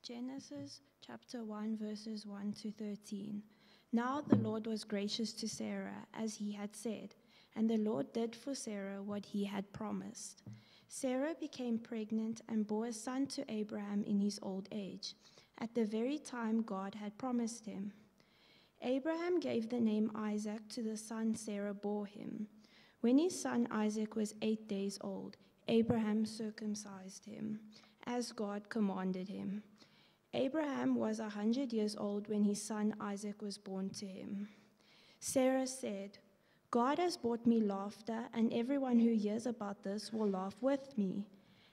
Genesis chapter 1, verses 1 to 13. Now the Lord was gracious to Sarah, as he had said, and the Lord did for Sarah what he had promised. Sarah became pregnant and bore a son to Abraham in his old age, at the very time God had promised him. Abraham gave the name Isaac to the son Sarah bore him. When his son Isaac was 8 days old, Abraham circumcised him, as God commanded him. Abraham was 100 years old when his son Isaac was born to him. Sarah said, "God has brought me laughter, and everyone who hears about this will laugh with me."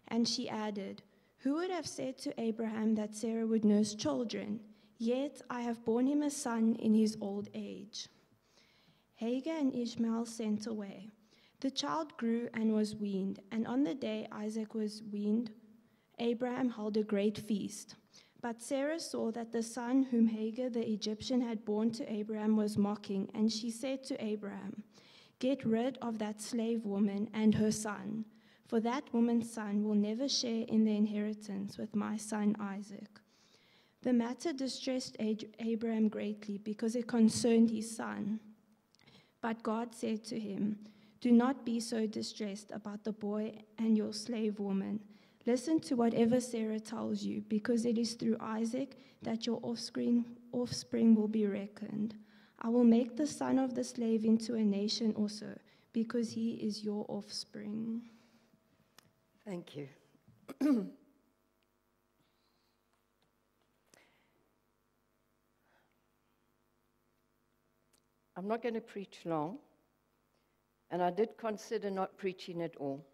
And she added, "Who would have said to Abraham that Sarah would nurse children? Yet I have borne him a son in his old age." Hagar and Ishmael sent away. The child grew and was weaned, and on the day Isaac was weaned, Abraham held a great feast. But Sarah saw that the son whom Hagar the Egyptian had borne to Abraham was mocking, and she said to Abraham, "Get rid of that slave woman and her son, for that woman's son will never share in the inheritance with my son Isaac." The matter distressed Abraham greatly because it concerned his son. But God said to him, "Do not be so distressed about the boy and your slave woman. Listen to whatever Sarah tells you, because it is through Isaac that your offspring will be reckoned. I will make the son of the slave into a nation also, because he is your offspring." Thank you. I'm not going to preach long, and I did consider not preaching at all.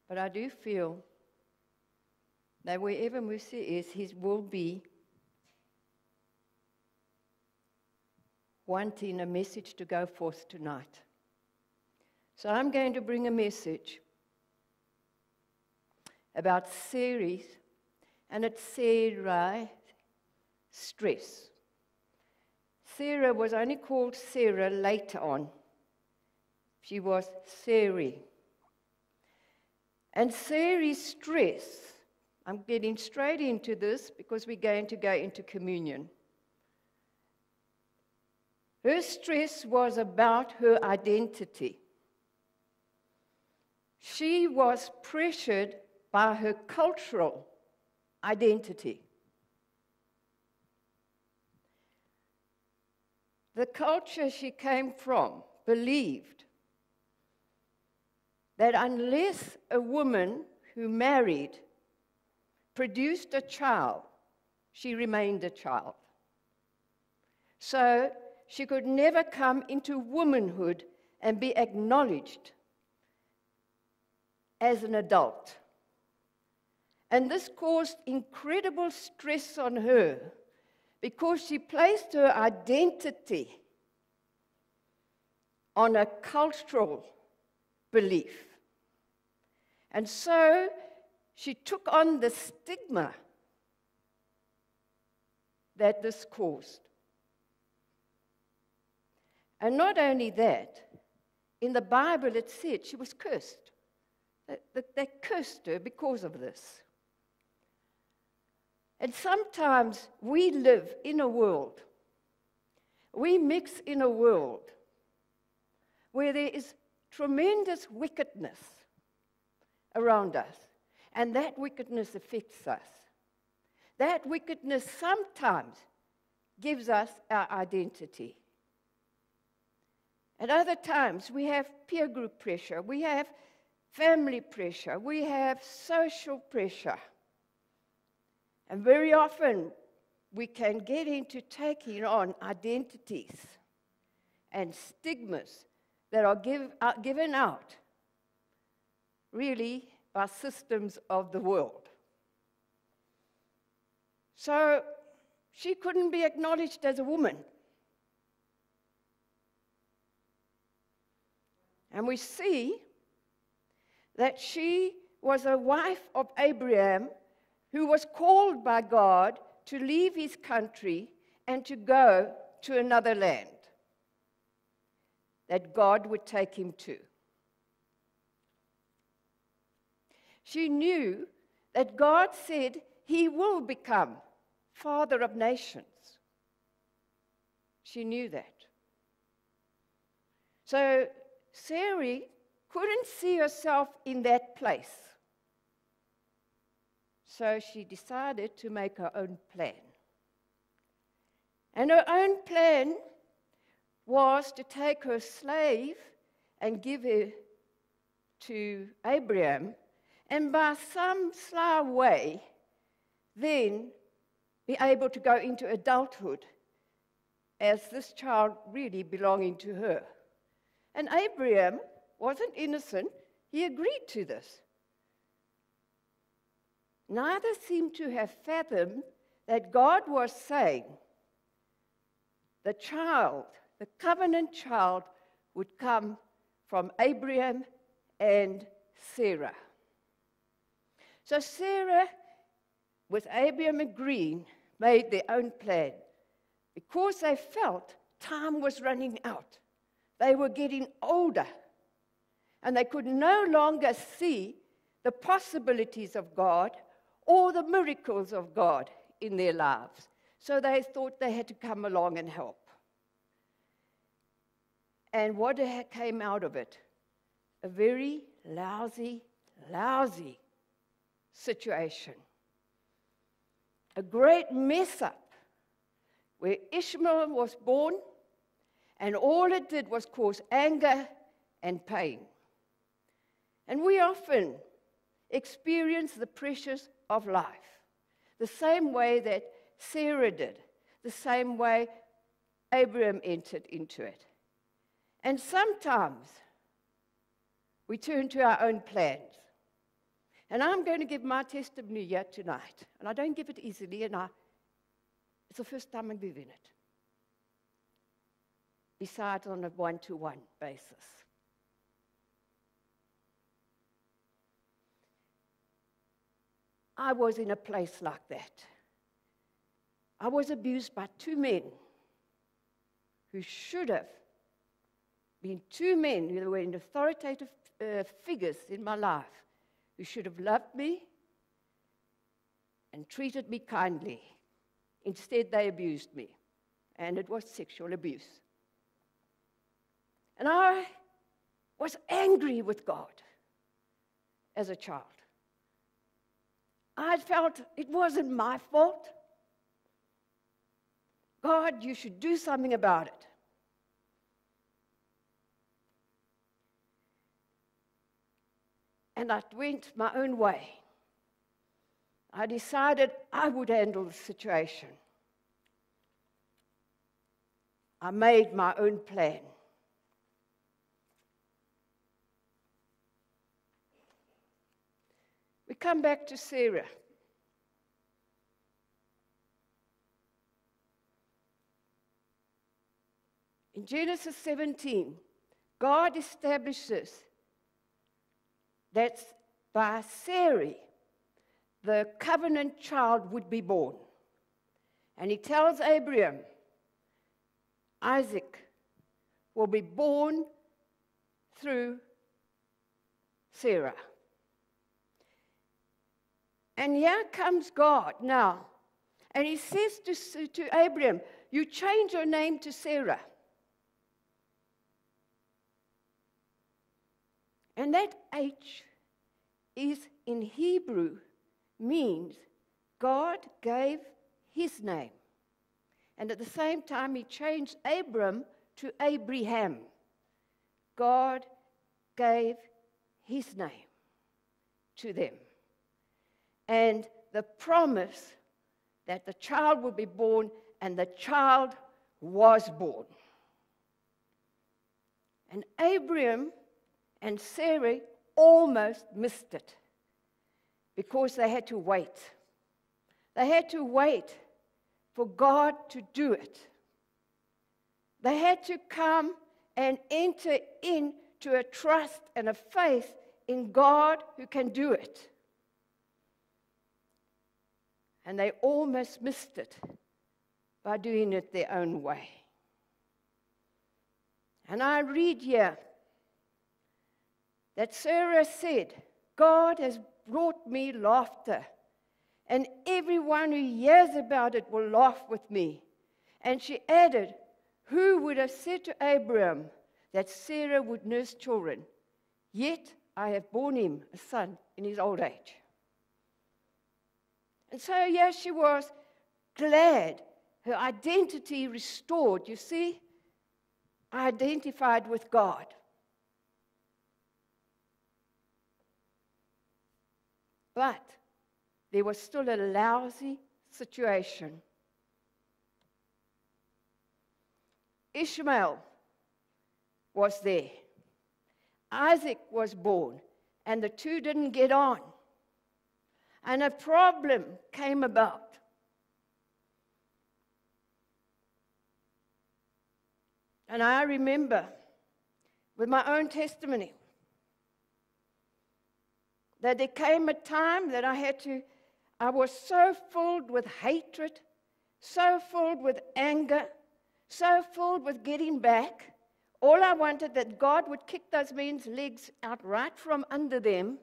But I do feel that wherever Musa is, he will be wanting a message to go forth tonight. So I'm going to bring a message about Ceres, and it's Sarai, stress. Sarah was only called Sarah later on. She was Sarai. And Sarah's stress, I'm getting straight into this because we're going to go into communion. Her stress was about her identity. She was pressured by her cultural identity. The culture she came from believed that unless a woman who married produced a child, she remained a child. So she could never come into womanhood and be acknowledged as an adult. And this caused incredible stress on her because she placed her identity on a cultural belief. And so she took on the stigma that this caused. And not only that, in the Bible it said she was cursed. They cursed her because of this. And sometimes we live in a world, we mix in a world where there is tremendous wickedness around us, and that wickedness affects us. That wickedness sometimes gives us our identity. At other times, we have peer group pressure, we have family pressure, we have social pressure. And very often, we can get into taking on identities and stigmas that are given out, really, by systems of the world. So, she couldn't be acknowledged as a woman. And we see that she was a wife of Abraham who was called by God to leave his country and to go to another land that God would take him to. She knew that God said he will become father of nations. She knew that. So Sarai couldn't see herself in that place. So she decided to make her own plan. And her own plan was to take her slave and give her to Abraham, and by some sly way, then be able to go into adulthood as this child really belonging to her. And Abraham wasn't innocent. He agreed to this. Neither seemed to have fathomed that God was saying the child, the covenant child, would come from Abraham and Sarah. So Sarah, with Abraham agreeing, made their own plan because they felt time was running out. They were getting older, and they could no longer see the possibilities of God or the miracles of God in their lives. So they thought they had to come along and help. And what came out of it? A very lousy situation. A great mess up where Ishmael was born, and all it did was cause anger and pain. And we often experience the pressures of life the same way that Sarah did, the same way Abraham entered into it. And sometimes we turn to our own plans. And I'm going to give my testimony here tonight. And I don't give it easily, and it's the first time I'm giving it. Besides on a one-to-one basis. I was in a place like that. I was abused by two men who should have been two men who were in authoritative figures in my life, who should have loved me and treated me kindly. Instead, they abused me, and it was sexual abuse. And I was angry with God as a child. I felt it wasn't my fault. God, you should do something about it. And I went my own way. I decided I would handle the situation. I made my own plan. We come back to Sarah. In Genesis 17, God establishes that by Sarai, the covenant child would be born. And he tells Abraham, Isaac will be born through Sarah. And here comes God now. And he says to Abraham, you change your name to Sarah. And that H is in Hebrew means God gave his name. And at the same time, he changed Abram to Abraham. God gave his name to them. And the promise that the child would be born, and the child was born. And Abraham and Sarah almost missed it because they had to wait. They had to wait for God to do it. They had to come and enter into a trust and a faith in God who can do it. And they almost missed it by doing it their own way. And I read here that Sarah said, God has brought me laughter, and everyone who hears about it will laugh with me." And she added, "Who would have said to Abraham that Sarah would nurse children? Yet I have borne him a son in his old age." And so here she was, glad, her identity restored. You see, I identified with God. But there was still a lousy situation. Ishmael was there. Isaac was born, and the two didn't get on. And a problem came about. And I remember with my own testimony that there came a time that I was so filled with hatred, so filled with anger, so filled with getting back. All I wanted that God would kick those men's legs out right from under them.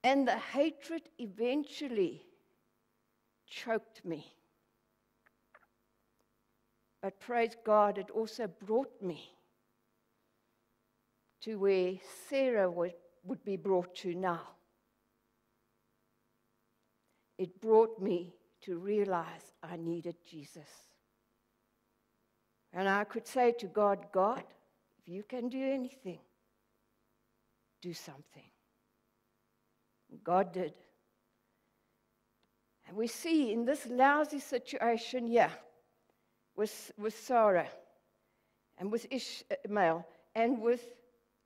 And the hatred eventually choked me. But praise God, it also brought me to where Sarah would be brought to now. It brought me to realize I needed Jesus. And I could say to God, "God, if you can do anything, do something." And God did. And we see in this lousy situation here, with Sarah, and with Ishmael, and with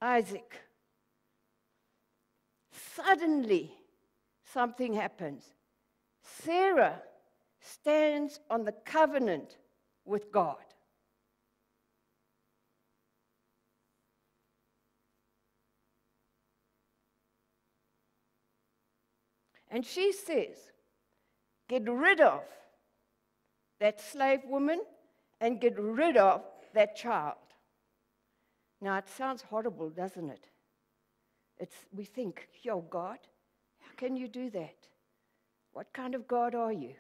Isaac, suddenly something happens. Sarah stands on the covenant with God. And she says, "Get rid of that slave woman and get rid of that child." Now, it sounds horrible, doesn't it? We think, "Yo, God, how can you do that? What kind of God are you?"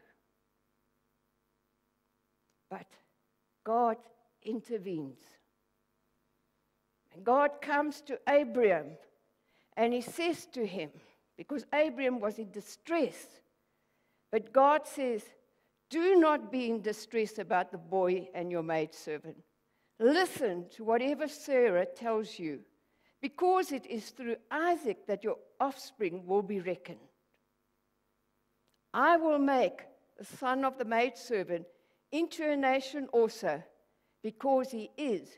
But God intervenes. And God comes to Abraham, and he says to him, because Abraham was in distress, but God says, "Do not be in distress about the boy and your maidservant. Listen to whatever Sarah tells you, because it is through Isaac that your offspring will be reckoned. I will make the son of the maidservant into a nation also, because he is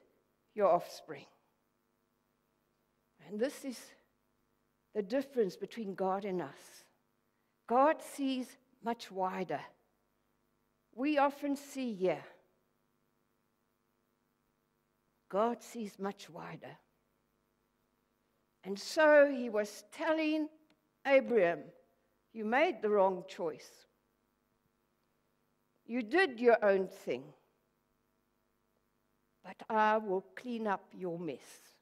your offspring." And this is the difference between God and us. God sees much wider. We often see here. God sees much wider. And so he was telling Abraham, "You made the wrong choice. You did your own thing. But I will clean up your mess.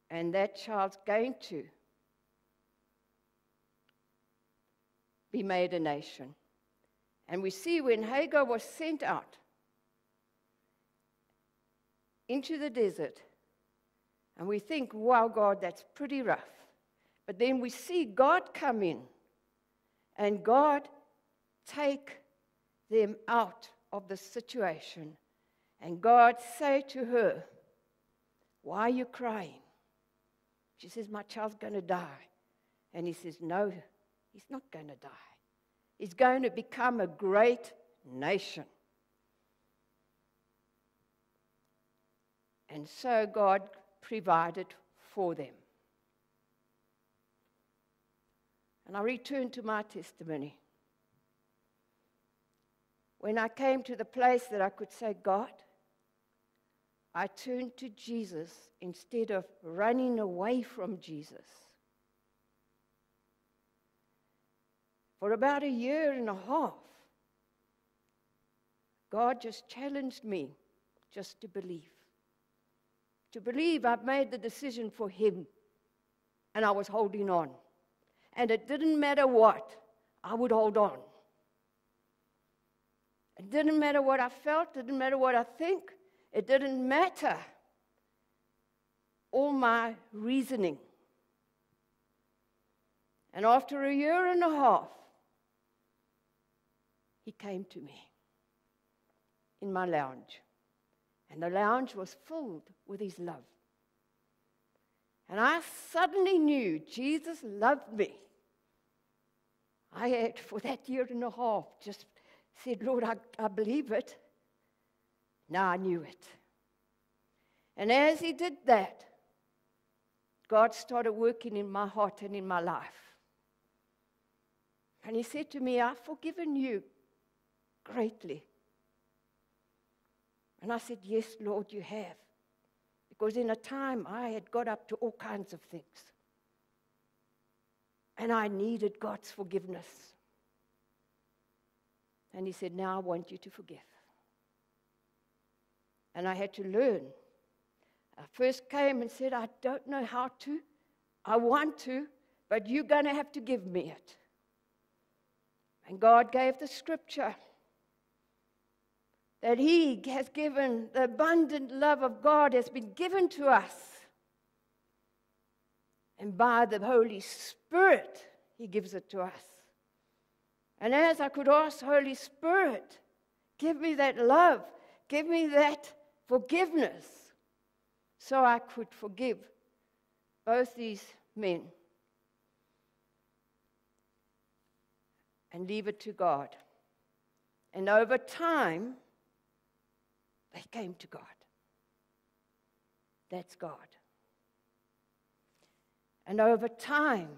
And that child's going to be made a nation." And we see when Hagar was sent out into the desert, and we think, "Wow, God, that's pretty rough." But then we see God come in, and God take them out of the situation. And God say to her, "Why are you crying?" She says, "My child's going to die." And he says, "No, he's not going to die. He's going to become a great nation." And so God provided for them. And I return to my testimony. When I came to the place that I could say, "God," I turned to Jesus instead of running away from Jesus. For about 1.5 years, God just challenged me just to believe. To believe I've made the decision for Him. and I was holding on. And it didn't matter what, I would hold on. It didn't matter what I felt, it didn't matter what I think, it didn't matter all my reasoning. And after a year and a half, he came to me in my lounge. And the lounge was filled with his love. And I suddenly knew Jesus loved me. I had, for that year and a half, just said, Lord, I believe it. Now I knew it. And as he did that, God started working in my heart and in my life. And he said to me, I've forgiven you greatly. And I said, yes, Lord, you have. Because in a time I had got up to all kinds of things. And I needed God's forgiveness. And he said, now I want you to forgive. And I had to learn. I first came and said, I don't know how to. I want to, but you're going to have to give me it. And God gave the scripture that he has given, the abundant love of God has been given to us. And by the Holy Spirit, he gives it to us. And as I could ask Holy Spirit, give me that love, give me that forgiveness, so I could forgive both these men and leave it to God. And over time, they came to God. That's God. And over time,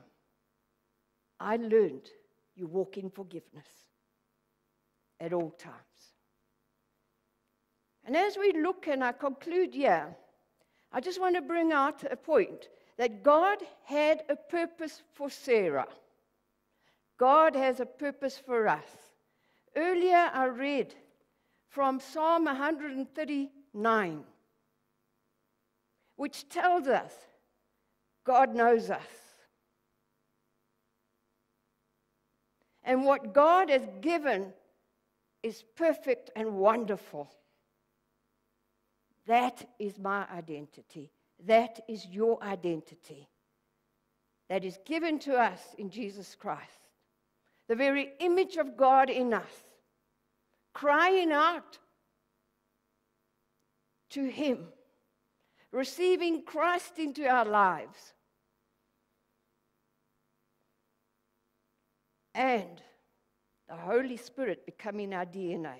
I learned you walk in forgiveness at all times. And as we look, and I conclude here, I just want to bring out a point that God had a purpose for Sarah. God has a purpose for us. Earlier I read from Psalm 139, which tells us God knows us. And what God has given is perfect and wonderful. That is my identity. That is your identity. That is given to us in Jesus Christ. The very image of God in us, crying out to him, receiving Christ into our lives, and the Holy Spirit becoming our DNA.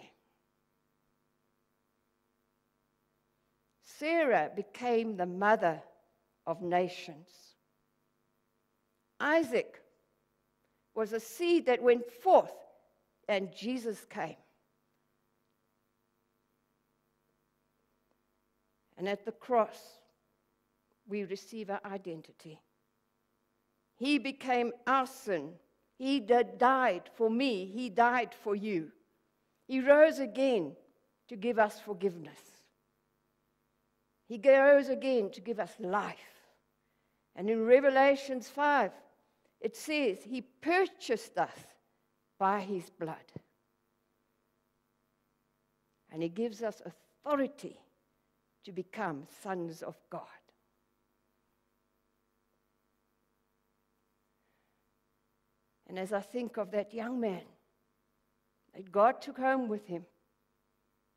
Sarah became the mother of nations. Isaac was a seed that went forth, and Jesus came. And at the cross, we receive our identity. He became our sin. He died for me. He died for you. He rose again to give us forgiveness. He rose again to give us life. And in Revelations 5, it says, he purchased us by his blood. And he gives us authority to become sons of God. And as I think of that young man that God took home with him,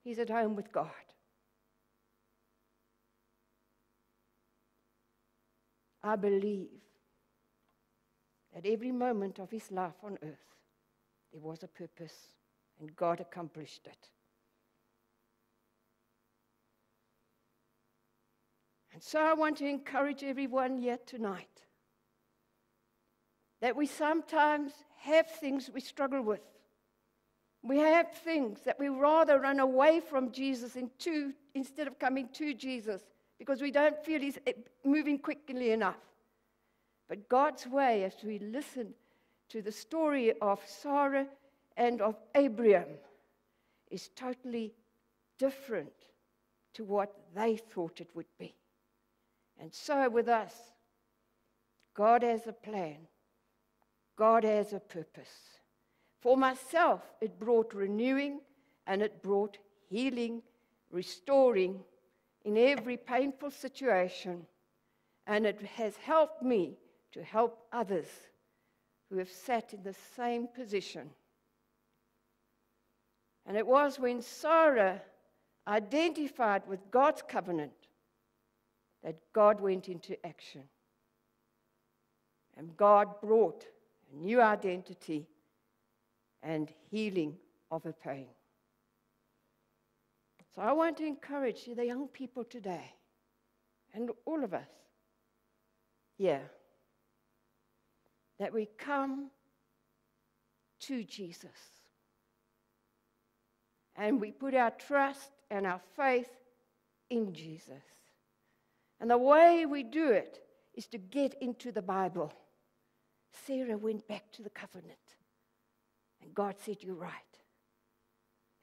he's at home with God. I believe that every moment of his life on earth, there was a purpose, and God accomplished it. And so I want to encourage everyone here tonight that we sometimes have things we struggle with. We have things that we rather run away from Jesus instead of coming to Jesus because we don't feel he's moving quickly enough. But God's way, as we listen to the story of Sarah and of Abraham, is totally different to what they thought it would be. And so with us, God has a plan. God has a purpose. For myself, it brought renewing and it brought healing, restoring in every painful situation. And it has helped me to help others who have sat in the same position. And it was when Sarah identified with God's covenant that God went into action. And God brought a new identity and healing of her pain. So I want to encourage the young people today, and all of us here, that we come to Jesus. And we put our trust and our faith in Jesus. And the way we do it is to get into the Bible. Sarah went back to the covenant. And God said, you're right.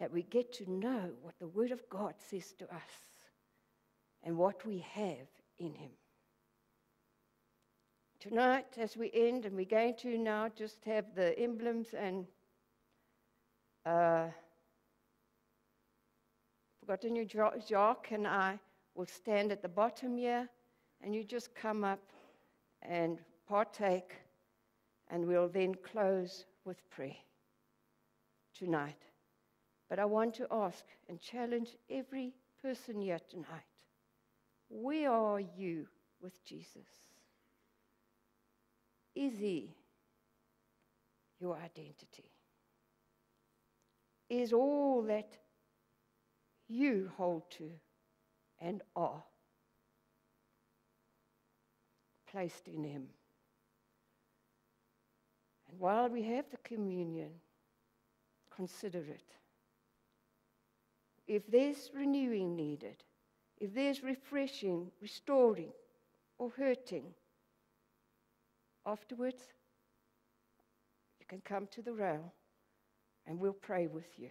That we get to know what the Word of God says to us and what we have in Him. Tonight, as we end, and we're going to now just have the emblems and forgotten you, Jacques and I will stand at the bottom here, and you just come up and partake, and we'll then close with prayer tonight. But I want to ask and challenge every person here tonight. Where are you with Jesus? Is He your identity? Is all that you hold to and are placed in Him? And while we have the communion, consider it. If there's renewing needed, if there's refreshing, restoring, or hurting, afterwards, you can come to the rail and we'll pray with you.